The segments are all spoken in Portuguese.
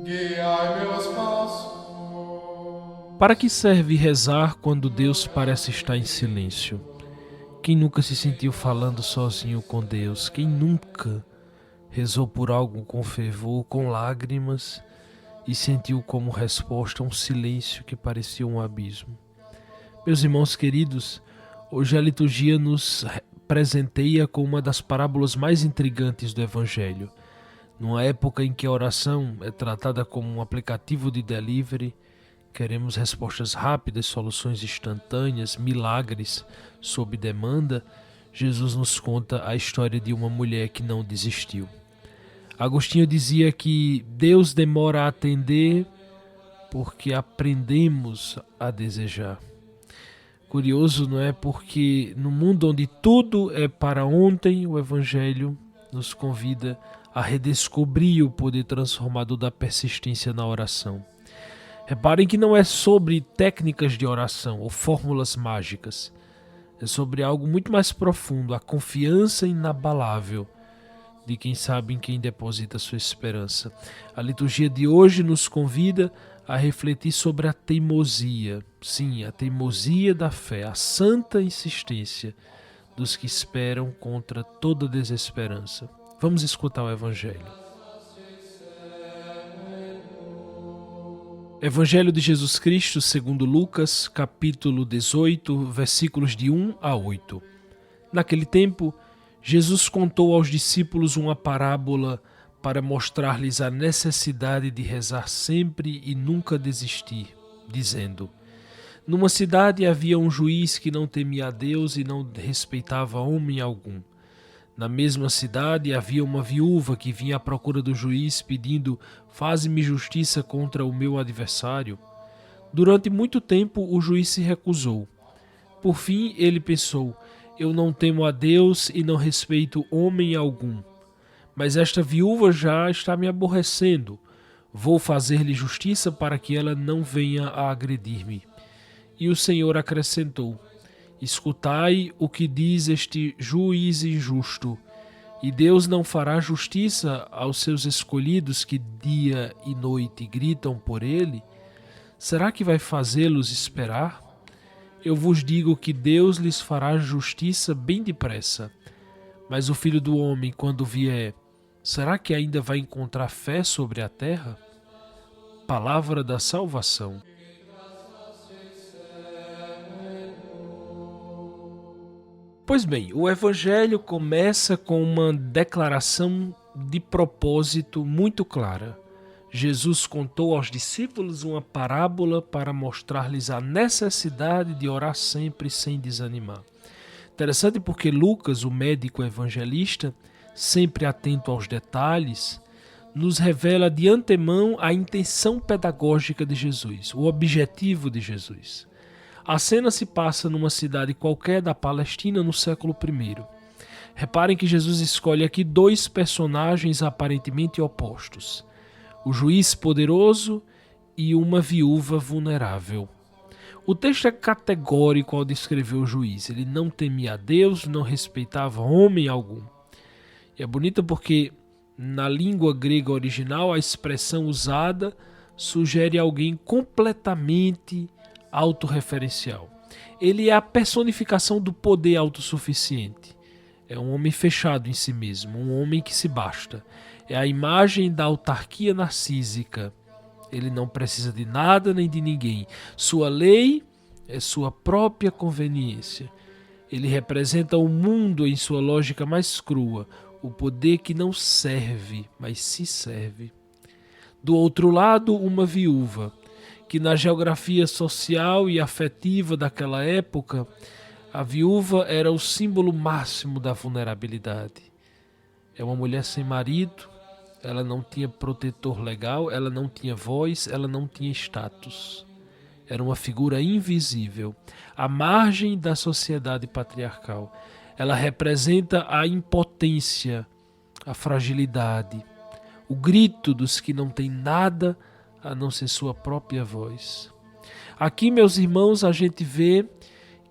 guiai meus passos. Para que serve rezar quando Deus parece estar em silêncio? Quem nunca se sentiu falando sozinho com Deus? Quem nunca rezou por algo com fervor, com lágrimas e sentiu como resposta um silêncio que parecia um abismo? Meus irmãos queridos, hoje a liturgia nos presenteia com uma das parábolas mais intrigantes do Evangelho. Numa época em que a oração é tratada como um aplicativo de delivery, queremos respostas rápidas, soluções instantâneas, milagres sob demanda. Jesus nos conta a história de uma mulher que não desistiu. Agostinho dizia que Deus demora a atender porque aprendemos a desejar. Curioso, não é? Porque no mundo onde tudo é para ontem, o Evangelho nos convida a redescobrir o poder transformador da persistência na oração. Reparem que não é sobre técnicas de oração ou fórmulas mágicas. É sobre algo muito mais profundo, a confiança inabalável de quem sabe em quem deposita sua esperança. A liturgia de hoje nos convida a refletir sobre a teimosia. Sim, a teimosia da fé, a santa insistência dos que esperam contra toda desesperança. Vamos escutar o Evangelho. Evangelho de Jesus Cristo segundo Lucas, capítulo 18, versículos de 1 a 8. Naquele tempo, Jesus contou aos discípulos uma parábola para mostrar-lhes a necessidade de rezar sempre e nunca desistir, dizendo: Numa cidade havia um juiz que não temia a Deus e não respeitava homem algum. Na mesma cidade havia uma viúva que vinha à procura do juiz pedindo: Faze-me justiça contra o meu adversário. Durante muito tempo o juiz se recusou. Por fim ele pensou: Eu não temo a Deus e não respeito homem algum. Mas esta viúva já está me aborrecendo. Vou fazer-lhe justiça para que ela não venha a agredir-me. E o Senhor acrescentou: Escutai o que diz este juiz injusto. E Deus não fará justiça aos seus escolhidos que dia e noite gritam por ele? Será que vai fazê-los esperar? Eu vos digo que Deus lhes fará justiça bem depressa. Mas o Filho do Homem, quando vier, será que ainda vai encontrar fé sobre a terra? Palavra da salvação. Pois bem, o Evangelho começa com uma declaração de propósito muito clara. Jesus contou aos discípulos uma parábola para mostrar-lhes a necessidade de orar sempre sem desanimar. Interessante porque Lucas, o médico evangelista, sempre atento aos detalhes, nos revela de antemão a intenção pedagógica de Jesus, o objetivo de Jesus. A cena se passa numa cidade qualquer da Palestina no século I. Reparem que Jesus escolhe aqui dois personagens aparentemente opostos: o juiz poderoso e uma viúva vulnerável. O texto é categórico ao descrever o juiz. Ele não temia a Deus, não respeitava homem algum. E é bonito porque na língua grega original a expressão usada sugere alguém completamente autorreferencial. Ele é a personificação do poder autossuficiente. É um homem fechado em si mesmo, um homem que se basta. É a imagem da autarquia narcísica. Ele não precisa de nada nem de ninguém. Sua lei é sua própria conveniência. Ele representa o mundo em sua lógica mais crua, o poder que não serve, mas se serve. Do outro lado, uma viúva, que na geografia social e afetiva daquela época, a viúva era o símbolo máximo da vulnerabilidade. É uma mulher sem marido, ela não tinha protetor legal, ela não tinha voz, ela não tinha status. Era uma figura invisível, à margem da sociedade patriarcal. Ela representa a impotência, a fragilidade, o grito dos que não têm nada a não ser sua própria voz. Aqui, meus irmãos, a gente vê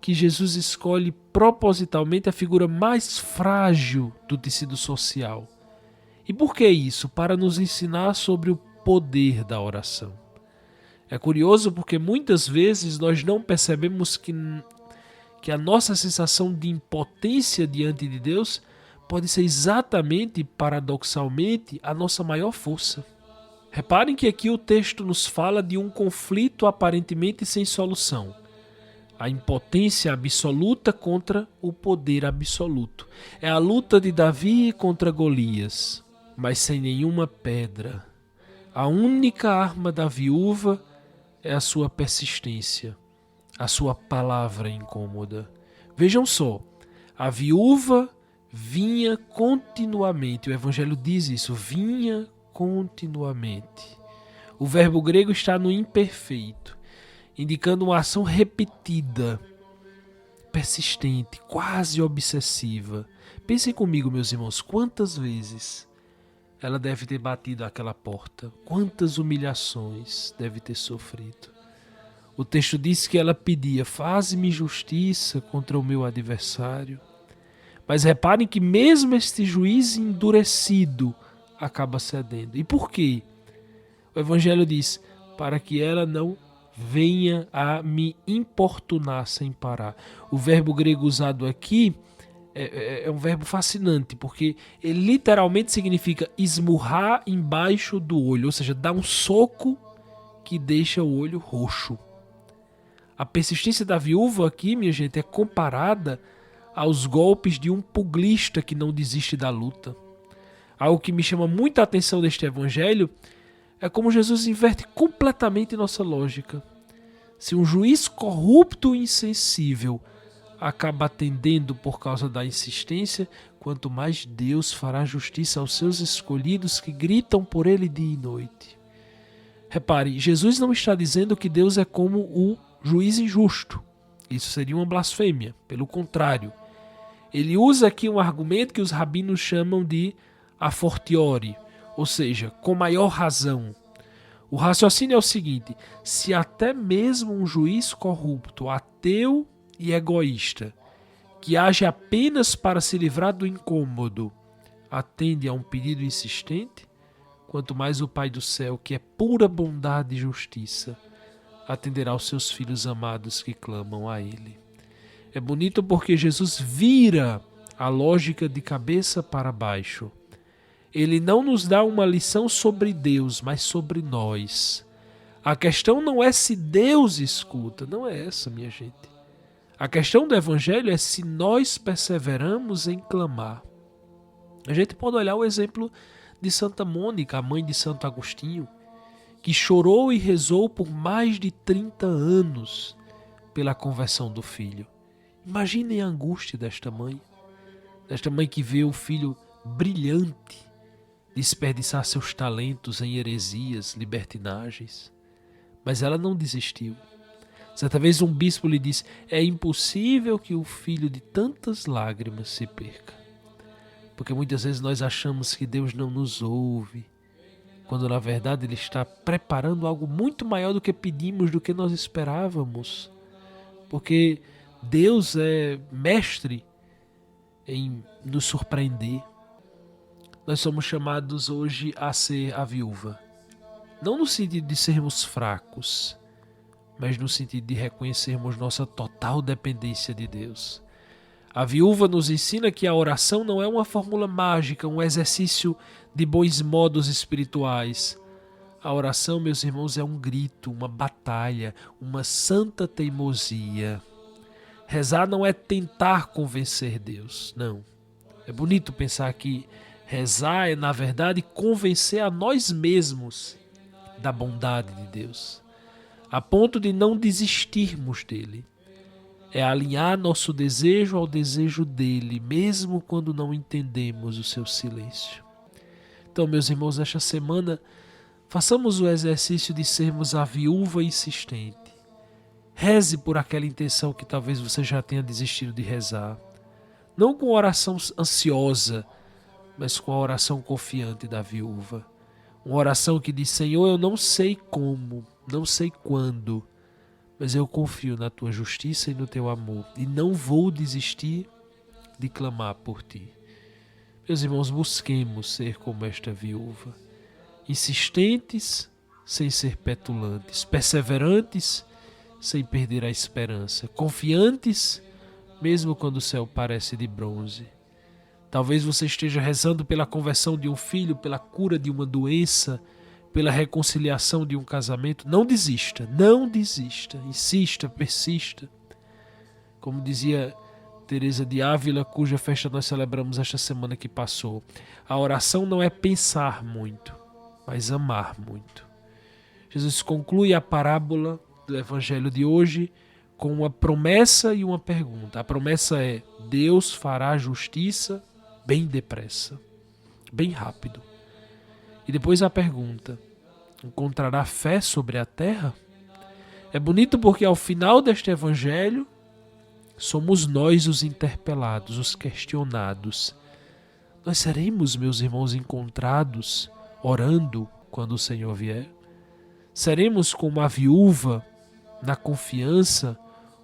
que Jesus escolhe propositalmente a figura mais frágil do tecido social. E por que isso? Para nos ensinar sobre o poder da oração. É curioso porque muitas vezes nós não percebemos que a nossa sensação de impotência diante de Deus pode ser exatamente, paradoxalmente, a nossa maior força. Reparem que aqui o texto nos fala de um conflito aparentemente sem solução. A impotência absoluta contra o poder absoluto. É a luta de Davi contra Golias, mas sem nenhuma pedra. A única arma da viúva é a sua persistência, a sua palavra incômoda. Vejam só, a viúva vinha continuamente, o Evangelho diz isso, vinha continuamente. O verbo grego está no imperfeito, indicando uma ação repetida, persistente, quase obsessiva. Pensem comigo, meus irmãos, quantas vezes ela deve ter batido aquela porta, quantas humilhações deve ter sofrido. O texto diz que ela pedia: faze-me justiça contra o meu adversário. Mas reparem que mesmo este juiz endurecido acaba cedendo. E por quê? O Evangelho diz: para que ela não venha a me importunar sem parar. O verbo grego usado aqui é um verbo fascinante, porque ele literalmente significa esmurrar embaixo do olho, ou seja, dar um soco que deixa o olho roxo. A persistência da viúva aqui, minha gente, é comparada aos golpes de um pugilista que não desiste da luta. Algo que me chama muita atenção neste evangelho é como Jesus inverte completamente nossa lógica. Se um juiz corrupto e insensível acaba atendendo por causa da insistência, quanto mais Deus fará justiça aos seus escolhidos que gritam por ele dia e noite. Repare, Jesus não está dizendo que Deus é como o juiz injusto. Isso seria uma blasfêmia. Pelo contrário, ele usa aqui um argumento que os rabinos chamam de a fortiori, ou seja, com maior razão. O raciocínio é o seguinte: se até mesmo um juiz corrupto, ateu e egoísta, que age apenas para se livrar do incômodo, atende a um pedido insistente, quanto mais o Pai do céu, que é pura bondade e justiça, atenderá aos seus filhos amados que clamam a Ele. É bonito porque Jesus vira a lógica de cabeça para baixo. Ele não nos dá uma lição sobre Deus, mas sobre nós. A questão não é se Deus escuta, não é essa, minha gente. A questão do Evangelho é se nós perseveramos em clamar. A gente pode olhar o exemplo de Santa Mônica, a mãe de Santo Agostinho, que chorou e rezou por mais de 30 anos pela conversão do filho. Imaginem a angústia desta mãe que vê o filho brilhante desperdiçar seus talentos em heresias, libertinagens. Mas ela não desistiu. Certa vez um bispo lhe disse: é impossível que o filho de tantas lágrimas se perca. Porque muitas vezes nós achamos que Deus não nos ouve, quando na verdade Ele está preparando algo muito maior do que pedimos, do que nós esperávamos. Porque Deus é mestre em nos surpreender. Nós somos chamados hoje a ser a viúva. Não no sentido de sermos fracos, mas no sentido de reconhecermos nossa total dependência de Deus. A viúva nos ensina que a oração não é uma fórmula mágica, um exercício de bons modos espirituais. A oração, meus irmãos, é um grito, uma batalha, uma santa teimosia. Rezar não é tentar convencer Deus, não. É bonito pensar que rezar é, na verdade, convencer a nós mesmos da bondade de Deus, a ponto de não desistirmos dele. É alinhar nosso desejo ao desejo dele, mesmo quando não entendemos o seu silêncio. Então, meus irmãos, esta semana, façamos o exercício de sermos a viúva insistente. Reze por aquela intenção que talvez você já tenha desistido de rezar. Não com oração ansiosa, mas com a oração confiante da viúva. Uma oração que diz: Senhor, eu não sei como, não sei quando, mas eu confio na tua justiça e no teu amor, e não vou desistir de clamar por ti. Meus irmãos, busquemos ser como esta viúva. insistentes sem ser petulantes, perseverantes sem perder a esperança, confiantes mesmo quando o céu parece de bronze. Talvez você esteja rezando pela conversão de um filho, pela cura de uma doença, pela reconciliação de um casamento. Não desista, não desista, insista, persista. Como dizia Teresa de Ávila, cuja festa nós celebramos esta semana que passou, a oração não é pensar muito, mas amar muito. Jesus conclui a parábola do Evangelho de hoje com uma promessa e uma pergunta. A promessa é: Deus fará justiça bem depressa, bem rápido. E depois a pergunta: encontrará fé sobre a terra? É bonito porque ao final deste Evangelho somos nós os interpelados, os questionados. Nós seremos, meus irmãos, encontrados orando quando o Senhor vier? Seremos como a viúva na confiança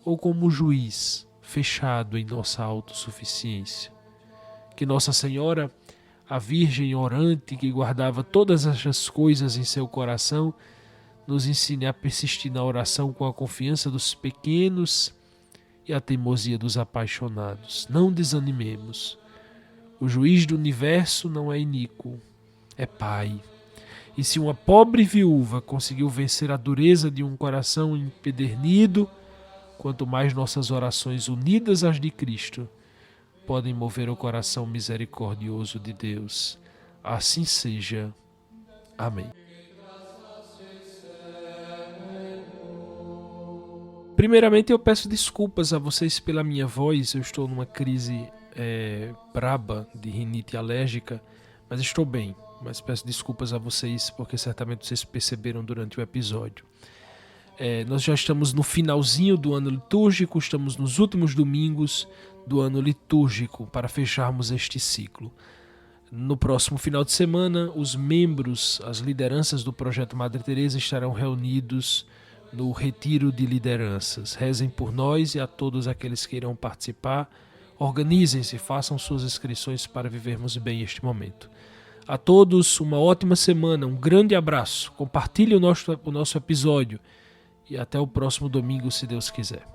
ou como o juiz fechado em nossa autossuficiência? Que Nossa Senhora, a Virgem orante que guardava todas essas coisas em seu coração, nos ensine a persistir na oração com a confiança dos pequenos e a teimosia dos apaixonados. Não desanimemos. O juiz do universo não é iníquo, é Pai. E se uma pobre viúva conseguiu vencer a dureza de um coração empedernido, quanto mais nossas orações unidas às de Cristo podem mover o coração misericordioso de Deus. Assim seja. Amém. Primeiramente, eu peço desculpas a vocês pela minha voz. Eu estou numa crise braba de rinite alérgica, mas estou bem. Mas peço desculpas a vocês, porque certamente vocês perceberam durante o episódio. Nós já estamos no finalzinho do ano litúrgico, estamos nos últimos domingos do ano litúrgico para fecharmos este ciclo. No próximo final de semana, os membros, as lideranças do Projeto Madre Teresa estarão reunidos no Retiro de Lideranças. Rezem por nós e a todos aqueles que irão participar. Organizem-se, façam suas inscrições para vivermos bem este momento. A todos, uma ótima semana, um grande abraço. Compartilhe o nosso episódio e até o próximo domingo, se Deus quiser.